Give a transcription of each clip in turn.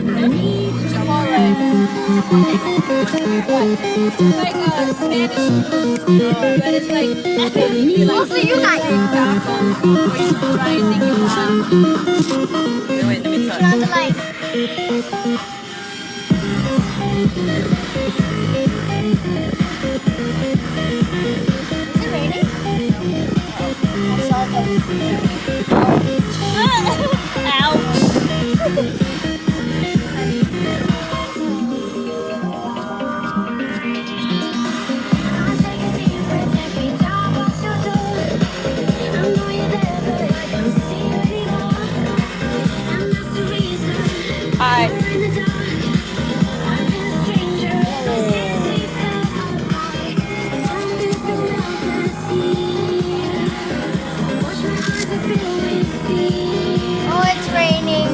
like Spanish food, but it's like basically like Mostly you guys. tacos where you can try anything you want. Wait, let me Turn on the try. light. Is it raining? I saw Hi. Oh, it's raining.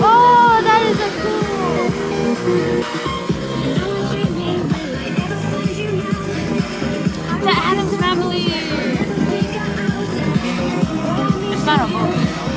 Oh, that is a cool. The Addams Family. It's not a movie.